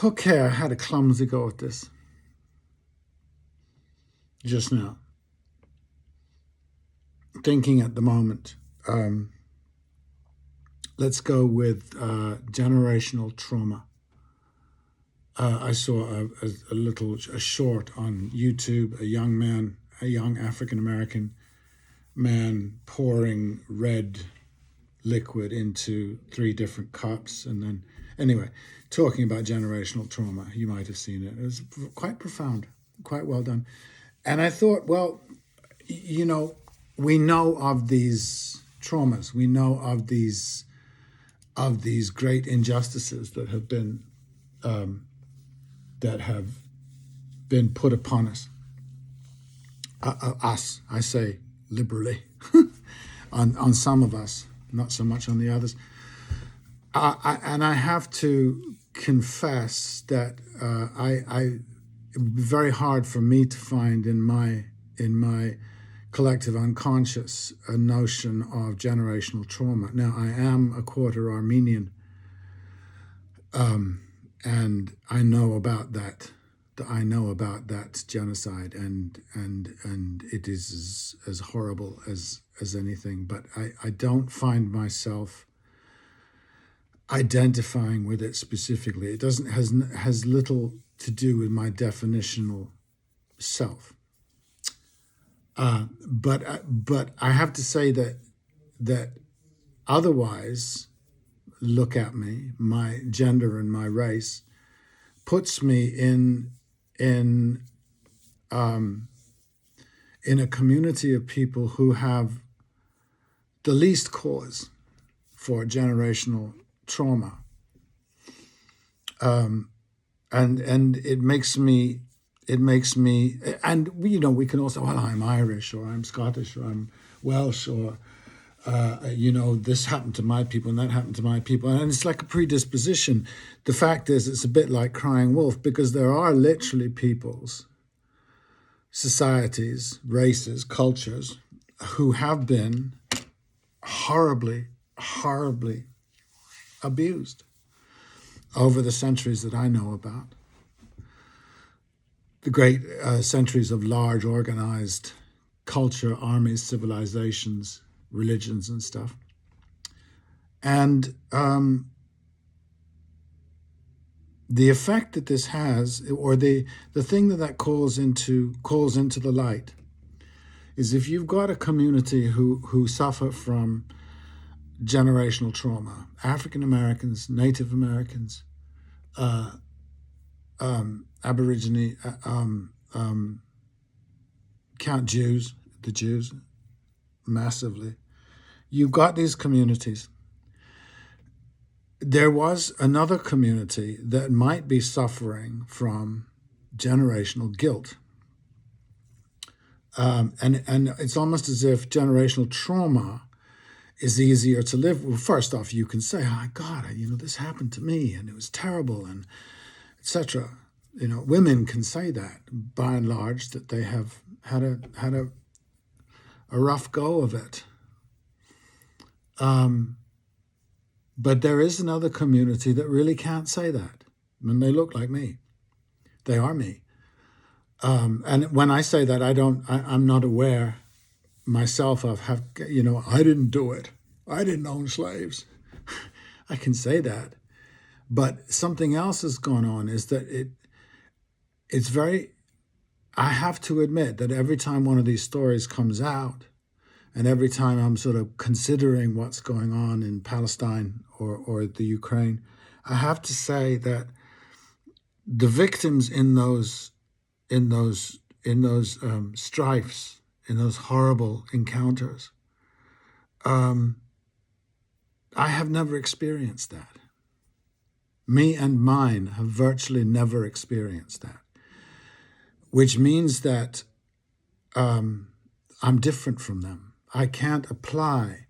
Okay, I had a clumsy go at this just now. Thinking at the moment. Let's go with generational trauma. I saw a short on YouTube, a young African American man pouring red liquid into three different cups. And then, anyway, talking about generational trauma. You might have seen it. It was quite profound, quite well done. And I thought, well, you know, we know of these traumas. We know of these great injustices that have been put upon us. Us, I say liberally, on some of us, not so much on the others. And I have to confess that it would be very hard for me to find in my collective unconscious a notion of generational trauma. Now, I am a quarter Armenian, and I know about that. I know about that genocide, and it is as horrible as anything. But I don't find myself identifying with it specifically. It doesn't has little to do with my definitional self. But I have to say that otherwise, look at me, my gender and my race puts me in a community of people who have the least cause for generational trauma, and it makes me, and we can also, well, I'm Irish, or I'm Scottish, or I'm Welsh, or this happened to my people and that happened to my people, and it's like a predisposition. The fact is, it's a bit like crying wolf, because there are literally peoples, societies, races, cultures who have been horribly, horribly abused over the centuries that I know about. The great centuries of large organized culture, armies, civilizations, religions and stuff. And the effect that this has, or the thing that calls into the light, is if you've got a community who suffer from generational trauma, African Americans, Native Americans, Aborigine, count Jews, the Jews, massively. You've got these communities. There was another community that might be suffering from generational guilt. And it's almost as if generational trauma is easier to live with. First off, you can say, oh, God, this happened to me and it was terrible, and etc. Women can say that, by and large, that they have had a rough go of it. But there is another community that really can't say that. I mean, they look like me. They are me. And when I say that, I'm not aware myself of I didn't do it. I didn't own slaves. I can say that. But something else has gone on, is that I have to admit that every time one of these stories comes out, and every time I'm sort of considering what's going on in Palestine or the Ukraine, I have to say that the victims in those strifes, in those horrible encounters, I have never experienced that. Me and mine have virtually never experienced that, which means that I'm different from them. I can't apply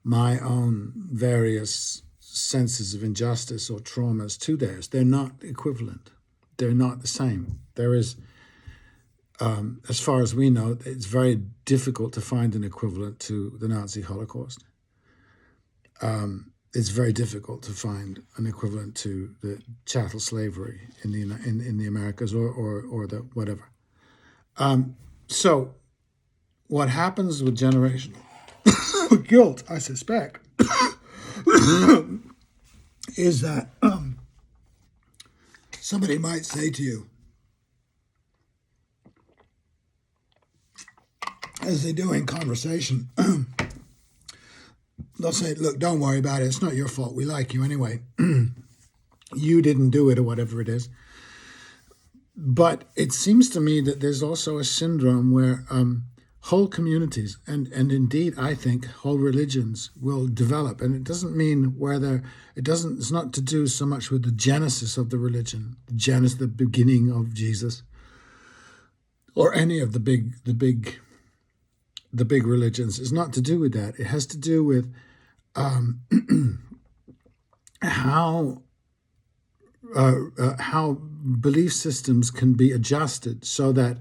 my own various senses of injustice or traumas to theirs. They're not equivalent. They're not the same. There is, as far as we know, it's very difficult to find an equivalent to the Nazi Holocaust. it's very difficult to find an equivalent to the chattel slavery in the Americas or the whatever. So what happens with generational guilt, I suspect, is that somebody might say to you, as they do in conversation, they'll say, look, don't worry about it. It's not your fault. We like you anyway. You didn't do it or whatever it is. But it seems to me that there's also a syndrome where whole communities and indeed, I think, whole religions will develop. And it doesn't mean it's not to do so much with the genesis of the religion, the beginning of Jesus, or any of the big religions. It's not to do with that. It has to do with how belief systems can be adjusted so that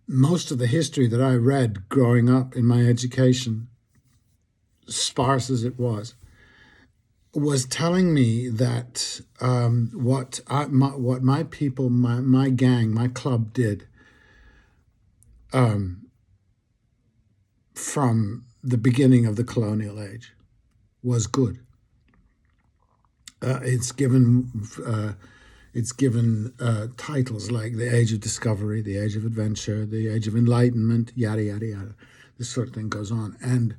most of the history that I read growing up in my education, sparse as it was telling me that what my people, my gang, my club did from the beginning of the colonial age was good. It's given titles like the Age of Discovery, the Age of Adventure, the Age of Enlightenment, yada yada yada. This sort of thing goes on, and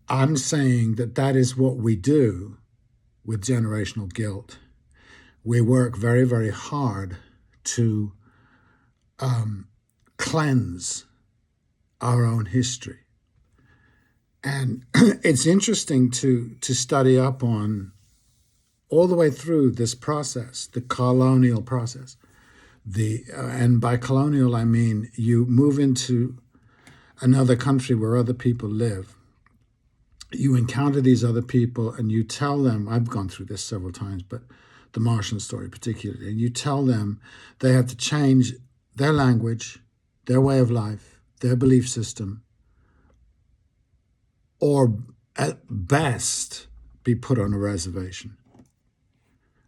I'm saying that is what we do with generational guilt. We work very, very hard to cleanse our own history, and it's interesting to study up on all the way through this process, the colonial process. And by colonial, I mean you move into another country where other people live. You encounter these other people and you tell them, I've gone through this several times, but the Martian story particularly, and you tell them they have to change their language, their way of life, their belief system, or at best be put on a reservation.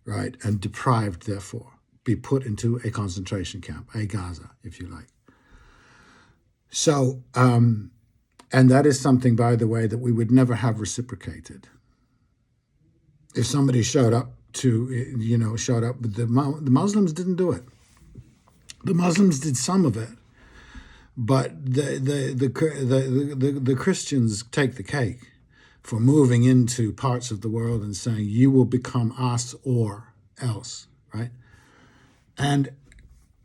Right, and deprived, therefore, be put into a concentration camp, a Gaza, if you like. So, and that is something, by the way, that we would never have reciprocated. If somebody showed up, but the Muslims didn't do it. The Muslims did some of it, but the Christians take the cake for moving into parts of the world and saying, you will become us or else, right? And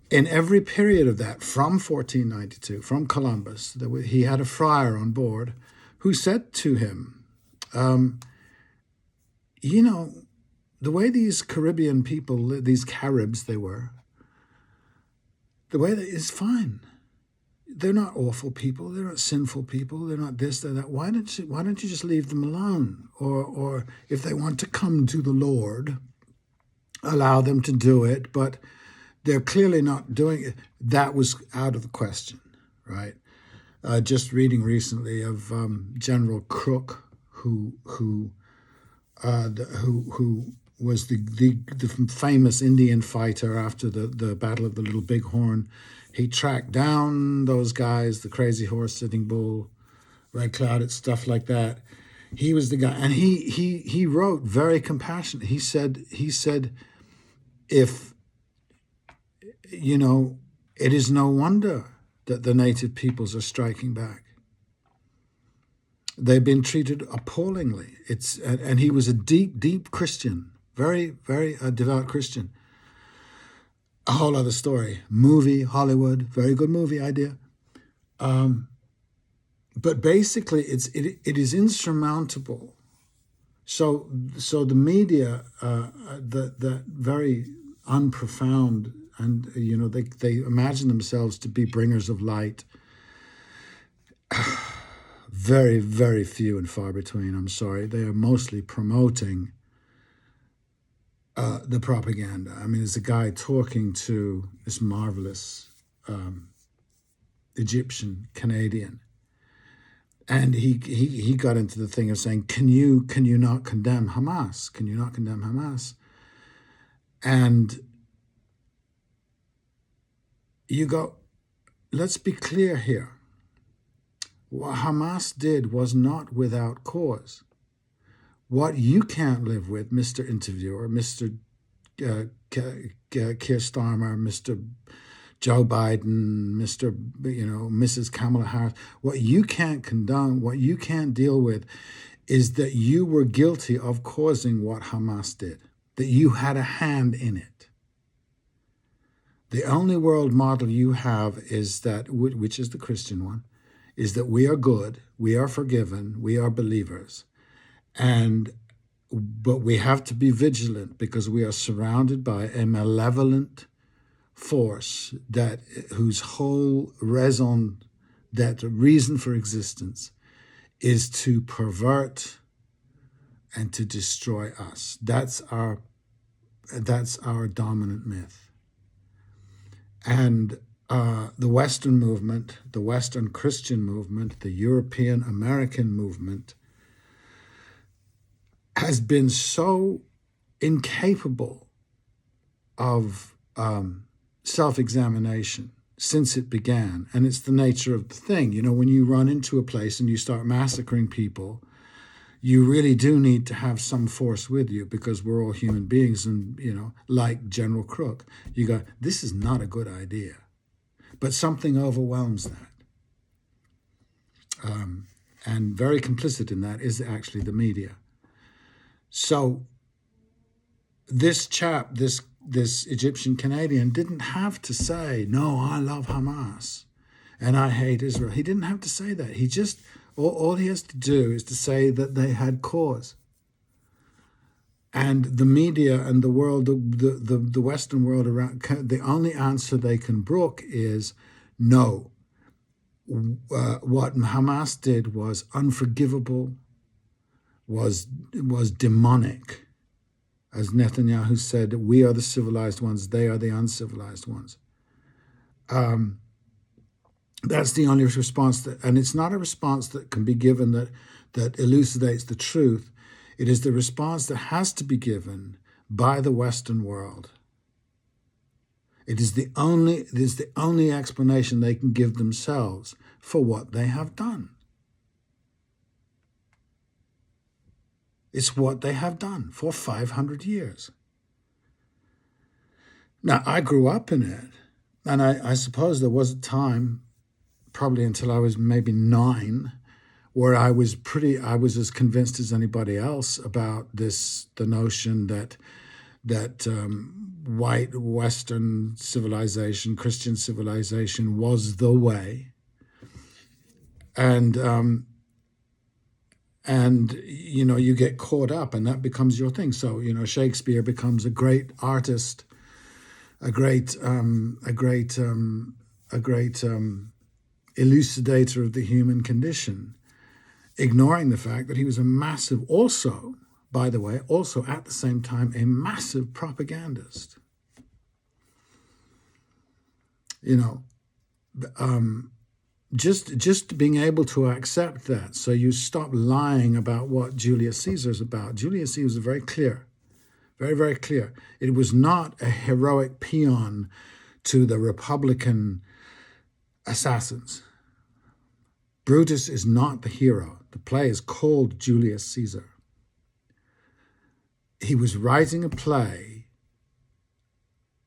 in every period of that, from 1492, from Columbus, he had a friar on board who said to him, the way these Caribbean people, these Caribs they were, the way that is fine. They're not awful people. They're not sinful people. They're not this, they're that. Why don't you just leave them alone? Or if they want to come to the Lord, allow them to do it. But they're clearly not doing it. That was out of the question, right? Just reading recently of General Crook, who was the famous Indian fighter after the Battle of the Little Bighorn. He tracked down those guys, the Crazy Horse, Sitting Bull, Red Cloud, stuff like that. He was the guy, and he wrote very compassionate. He said, if it is no wonder that the native peoples are striking back. They've been treated appallingly. And he was a deep Christian, very, very devout Christian. A whole other story. Movie, Hollywood, very good movie idea. But basically, it is insurmountable. So the media, the very unprofound, and they imagine themselves to be bringers of light. Very, very few and far between. I'm sorry. They are mostly promoting the propaganda. I mean, there's a guy talking to this marvelous Egyptian Canadian, And he got into the thing of saying, can you not condemn Hamas? Can you not condemn Hamas? And you go, let's be clear here. What Hamas did was not without cause. What you can't live with, Mr. Interviewer, Mr. Keir Starmer, Mr. Joe Biden, Mr. Mrs. Kamala Harris, what you can't condone, what you can't deal with is that you were guilty of causing what Hamas did, that you had a hand in it. The only world model you have is that, which is the Christian one, is that we are good, we are forgiven, we are believers. But we have to be vigilant because we are surrounded by a malevolent force whose whole reason for existence is to pervert and to destroy us. That's our dominant myth. And the Western movement, the Western Christian movement, the European American movement has been so incapable of self-examination since it began. And it's the nature of the thing. When you run into a place and you start massacring people, you really do need to have some force with you because we're all human beings. And, like General Crook, you go, this is not a good idea. But something overwhelms that. And very complicit in that is actually the media. So this chap, this Egyptian Canadian, didn't have to say, no, I love Hamas and I hate Israel. He didn't have to say that. He just, all he has to do is to say that they had cause. And the media and the world, the Western world around, the only answer they can brook is no. What Hamas did was unforgivable, was demonic. As Netanyahu said, we are the civilized ones, they are the uncivilized ones. That's the only response and it's not a response that can be given that elucidates the truth. It is the response that has to be given by the Western world. It is the only explanation they can give themselves for what they have done. It's what they have done for 500 years. Now, I grew up in it, and I suppose there was a time, probably until I was maybe 9, where I was as convinced as anybody else about the notion that white Western civilization, Christian civilization, was the way, and you get caught up, and that becomes your thing. So Shakespeare becomes a great artist, a great elucidator of the human condition, ignoring the fact that he was also at the same time, a massive propagandist. Just being able to accept that. So you stop lying about what Julius Caesar is about. Julius Caesar was very clear, very, very clear. It was not a heroic peon to the Republican assassins. Brutus is not the hero. The play is called Julius Caesar. He was writing a play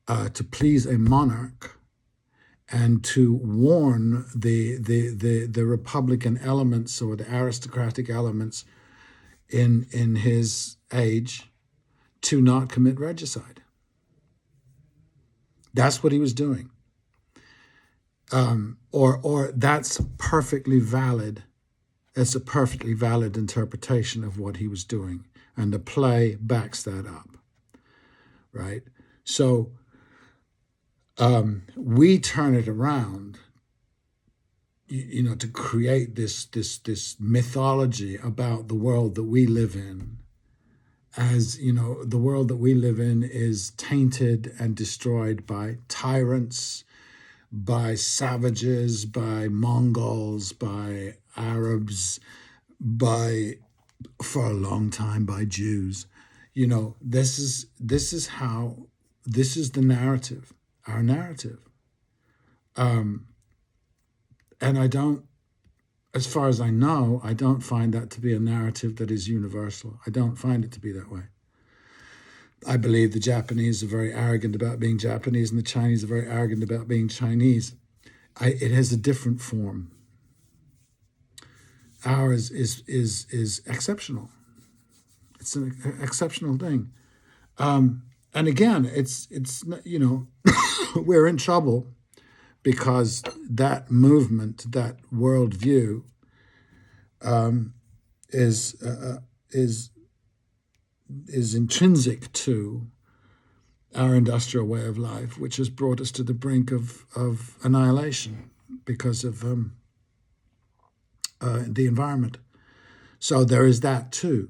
to please a monarch and to warn the Republican elements or the aristocratic elements in his age to not commit regicide. That's what he was doing. Or that's perfectly valid. It's a perfectly valid interpretation of what he was doing. And the play backs that up, right? So we turn it around, to create this mythology about the world that we live in. As the world that we live in is tainted and destroyed by tyrants, by savages, by Mongols, by Arabs, for a long time by Jews. This is the narrative, our narrative. And as far as I know, I don't find that to be a narrative that is universal. I don't find it to be that way. I believe the Japanese are very arrogant about being Japanese, and the Chinese are very arrogant about being Chinese. It has a different form. Ours is exceptional. It's an exceptional thing. And again, it's we're in trouble because that movement, that worldview, is intrinsic to our industrial way of life, which has brought us to the brink of annihilation because of the environment. So there is that too.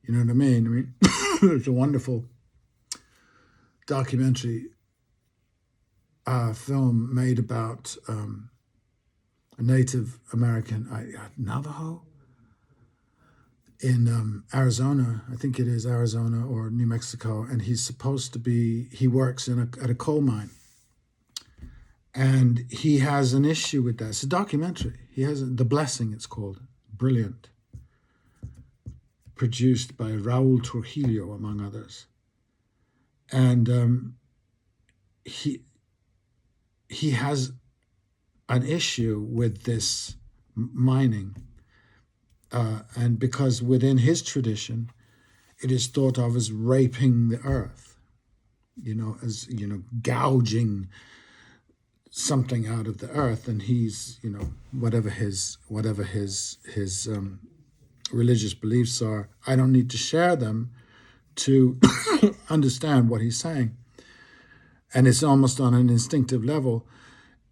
You know what I mean? There's a wonderful documentary film made about a Native American, Navajo, in Arizona. I think it is Arizona or New Mexico, and he works at a coal mine. And he has an issue with that. It's a documentary. He has The Blessing, it's called. Brilliant. Produced by Raul Trujillo, among others. And he has an issue with this mining. And because within his tradition, it is thought of as raping the earth, as, gouging something out of the earth. And he's, whatever his religious beliefs are, I don't need to share them to understand what he's saying. And it's almost on an instinctive level.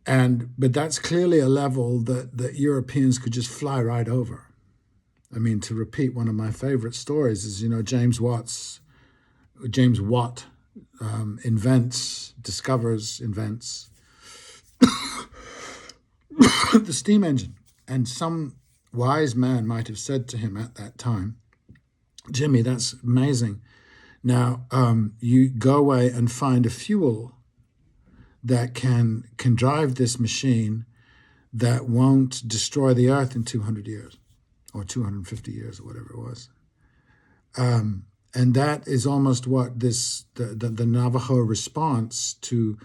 But that's clearly a level that Europeans could just fly right over. I mean, to repeat one of my favorite stories is, James Watt invents the steam engine. And some wise man might have said to him at that time, Jimmy, that's amazing. Now, you go away and find a fuel that can drive this machine that won't destroy the earth in 200 years or 250 years or whatever it was. And that is almost what the Navajo response to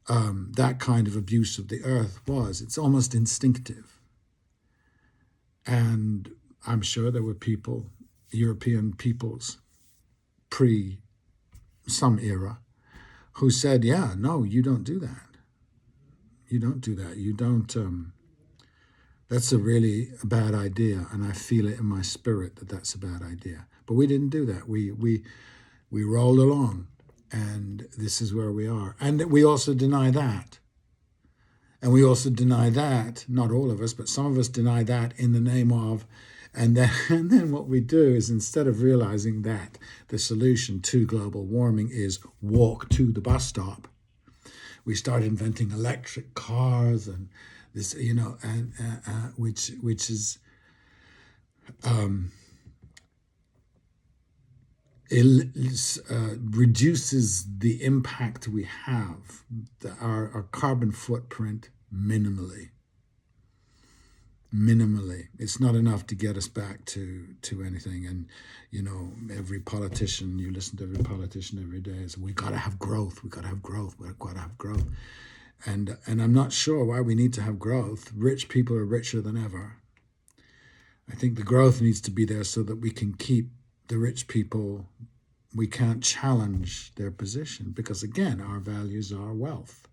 that kind of abuse of the earth was. It's almost instinctive. And I'm sure there were people, European peoples, pre some era, who said, yeah, no, you don't do that. You don't do that. You don't, that's a really bad idea. And I feel it in my spirit that that's a bad idea. But we didn't do that. We rolled along, and this is where we are. And we also deny that. And we also deny that, not all of us, but some of us deny that in the name of, and then what we do is, instead of realizing that the solution to global warming is walk to the bus stop, we start inventing electric cars and this, which is reduces the impact we have, our carbon footprint, minimally. It's not enough to get us back to anything. And every politician, you listen to every politician every day, is we got to have growth. And I'm not sure why we need to have growth. Rich people are richer than ever. I think the growth needs to be there so that we can keep the rich people. We can't challenge their position because, again, our values are wealth.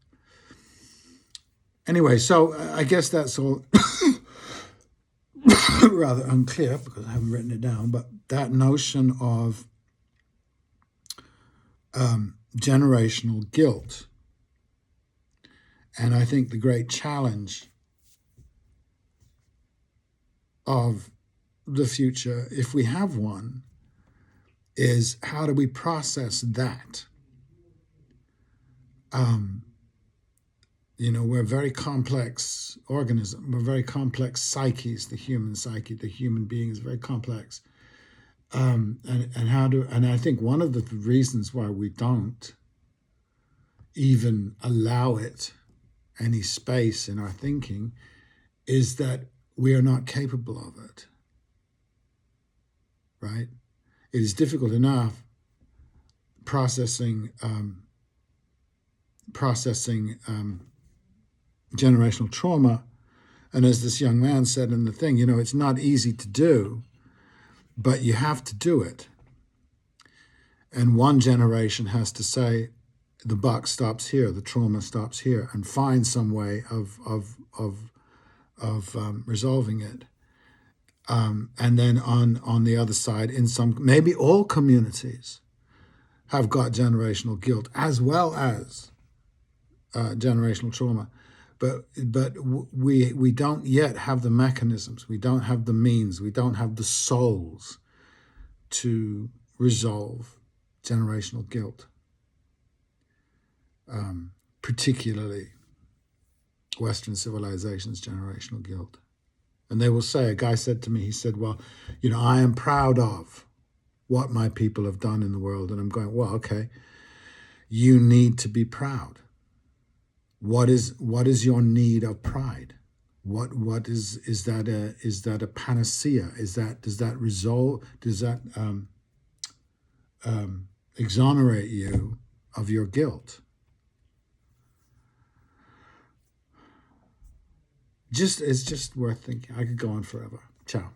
Anyway, so I guess that's all rather unclear because I haven't written it down, but that notion of generational guilt. And I think the great challenge of the future, if we have one, is how do we process that? We're very complex organism. We're very complex psyches. The human psyche, the human being is very complex. And I think one of the reasons why we don't even allow it any space in our thinking is that we are not capable of it. Right? It is difficult enough processing generational trauma. And as this young man said in the thing, it's not easy to do, but you have to do it. And one generation has to say, the buck stops here, the trauma stops here, and find some way of resolving it. And then on the other side, in some, maybe all communities have got generational guilt as well as generational trauma, but we don't yet have the mechanisms, we don't have the means, we don't have the souls to resolve generational guilt, particularly Western civilization's generational guilt. And they will say, a guy said to me, he said, well, I am proud of what my people have done in the world. And I'm going, well, okay, you need to be proud. What is your need of pride? What is that a panacea? Does that resolve? Does that exonerate you of your guilt? It's just worth thinking. I could go on forever. Ciao.